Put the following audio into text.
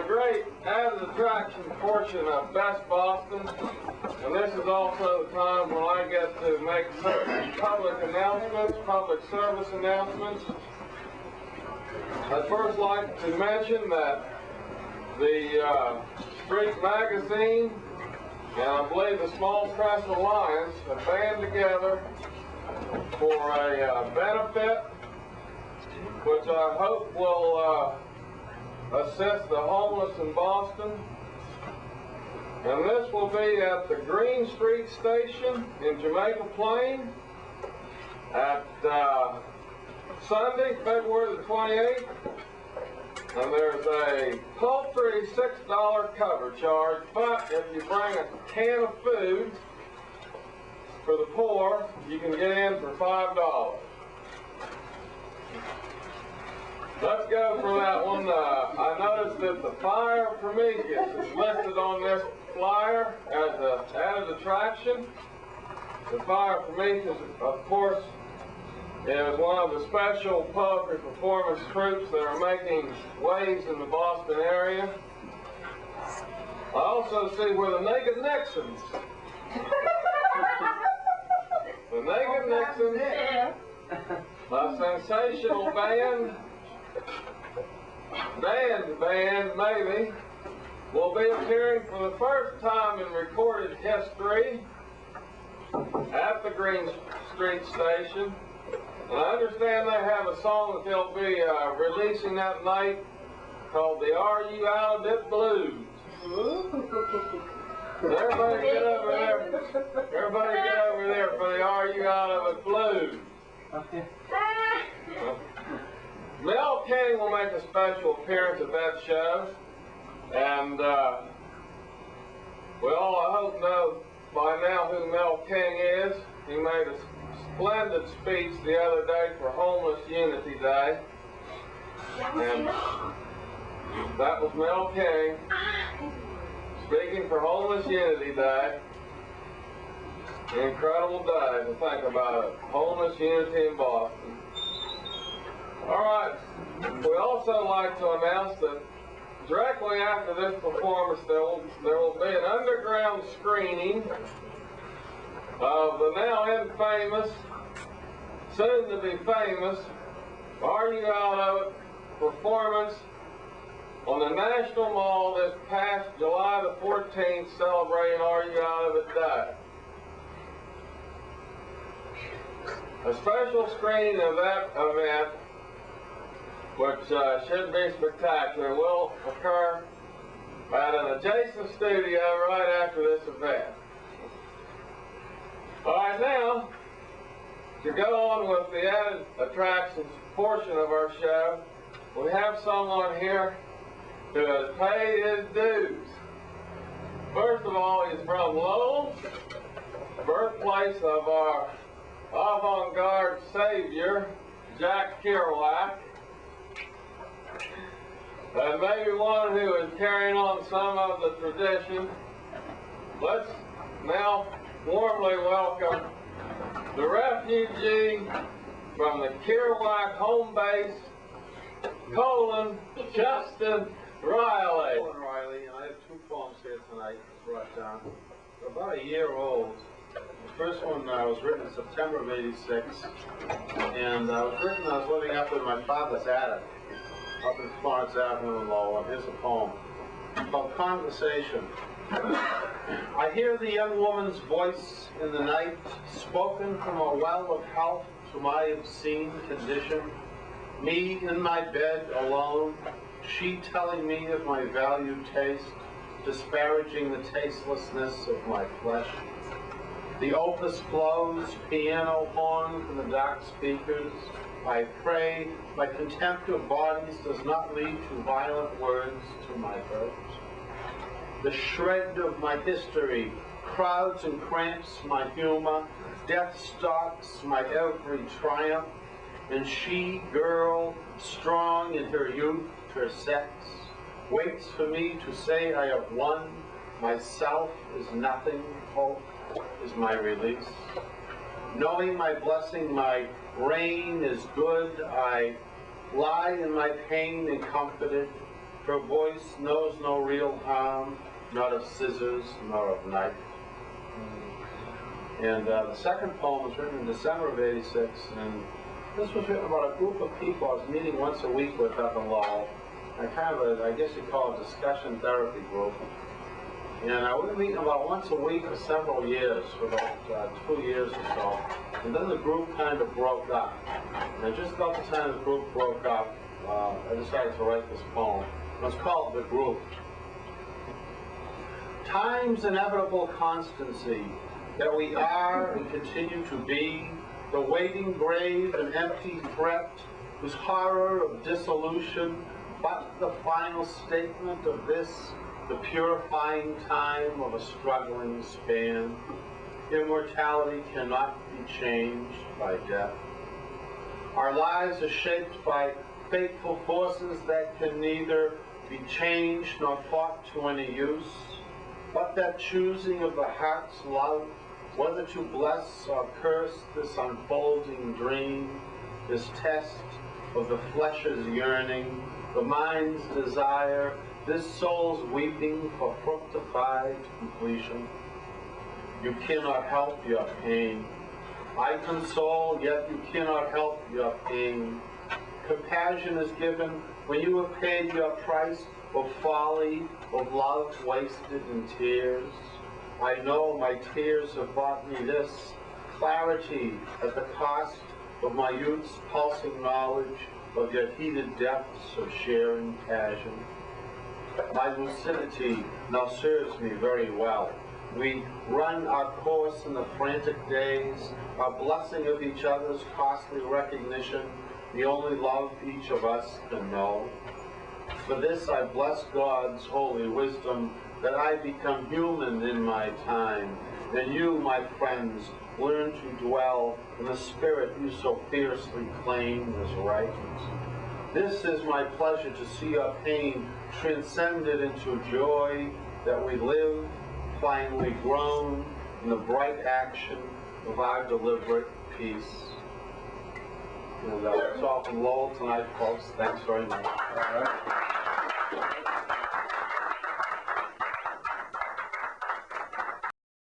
great added attraction portion of Best Boston, and this is also the time when I get to make certain public announcements, public service announcements. I'd first like to mention that the Street Magazine and I believe the Small Press Alliance have band together for a benefit which I hope will assist the homeless in Boston. And this will be at the Green Street Station in Jamaica Plain at Sunday, February the 28th. And there's a paltry $6 cover charge, but if you bring a can of food for the poor, you can get in for $5. Let's go for that one. I noticed that the Fire Prometheus is listed on this flyer as an added attraction. The Fire Prometheus, of course, is one of the special poetry performance troops that are making waves in the Boston area. I also see where the Naked Nixons. The Naked Nixons, a sensational band maybe, will be appearing for the first time in recorded history at the Green Street Station. And I understand they have a song that they'll be releasing that night called the Are You Out of It Blues. Everybody get over there. Everybody get over there for the Are You Out of It Blues. Okay. Mel King will make a special appearance at that show. And we all, I hope, know by now who Mel King is. He made a splendid speech the other day for Homeless Unity Day. And that was Mel King speaking for Homeless Unity Day. An incredible day to think about it. Homeless Unity in Boston. All right. We also like to announce that directly after this performance there will be an underground screening of the now infamous, soon to be famous, Are You Out of It performance on the National Mall this past July the 14th, celebrating Are You Out of It Day. A special screening of that event, which should be spectacular, will occur at an adjacent studio right after this event. All right, now, to go on with the added attractions portion of our show, we have someone here who has paid his dues. First of all, he's from Lowell, birthplace of our avant-garde savior, Jack Kerouac, and maybe one who is carrying on some of the tradition. Let's now warmly welcome the refugee from the Kerouac home base, Colin Justin Riley. Colin Riley, and I have two poems here tonight brought down. They're about a year old. The first one was written in September of '86, and I was living up in my father's attic up in Florence Avenue in Lowell, and here's a poem called Conversation. I hear the young woman's voice in the night, spoken from a well of health to my obscene condition. Me in my bed alone, she telling me of my valued taste, disparaging the tastelessness of my flesh. The opus flows, piano horn from the dark speakers. I pray my contempt of bodies does not lead to violent words to my hurt. The shred of my history crowds and cramps my humor. Death stalks my every triumph. And she, girl, strong in her youth, her sex, waits for me to say I have won. Myself is nothing, hope is my release. Knowing my blessing, my reign is good, I lie in my pain and comforted. Her voice knows no real harm, not of scissors, nor of knife. And the second poem was written in December of '86, and this was written about a group of people I was meeting once a week with up in Lowell. I guess you'd call it a discussion therapy group. And we were meeting about once a week for several years, for about 2 years or so. And then the group kind of broke up. And just about the time the group broke up, I decided to write this poem. It was called The Group. Time's inevitable constancy, that we are and continue to be, the waiting grave and empty threat, whose horror of dissolution, but the final statement of this, the purifying time of a struggling span. Immortality cannot be changed by death. Our lives are shaped by fateful forces that can neither be changed nor fought to any use, but that choosing of the heart's love, whether to bless or curse this unfolding dream, this test of the flesh's yearning, the mind's desire, this soul's weeping for fructified completion. You cannot help your pain. I console, yet you cannot help your pain. Compassion is given when you have paid your price of folly, of love wasted in tears. I know my tears have bought me this, clarity at the cost of my youth's pulsing knowledge of your heated depths of sharing passion. My lucidity now serves me very well. We run our course in the frantic days, our blessing of each other's costly recognition, the only love each of us can know. For this I bless God's holy wisdom, that I become human in my time, and you, my friends, learn to dwell in the spirit you so fiercely claim as right. This is my pleasure, to see your pain transcended into joy, that we live, finally grown, in the bright action of our deliberate peace. And that's all from Lowell tonight, folks. Thanks very much. All right.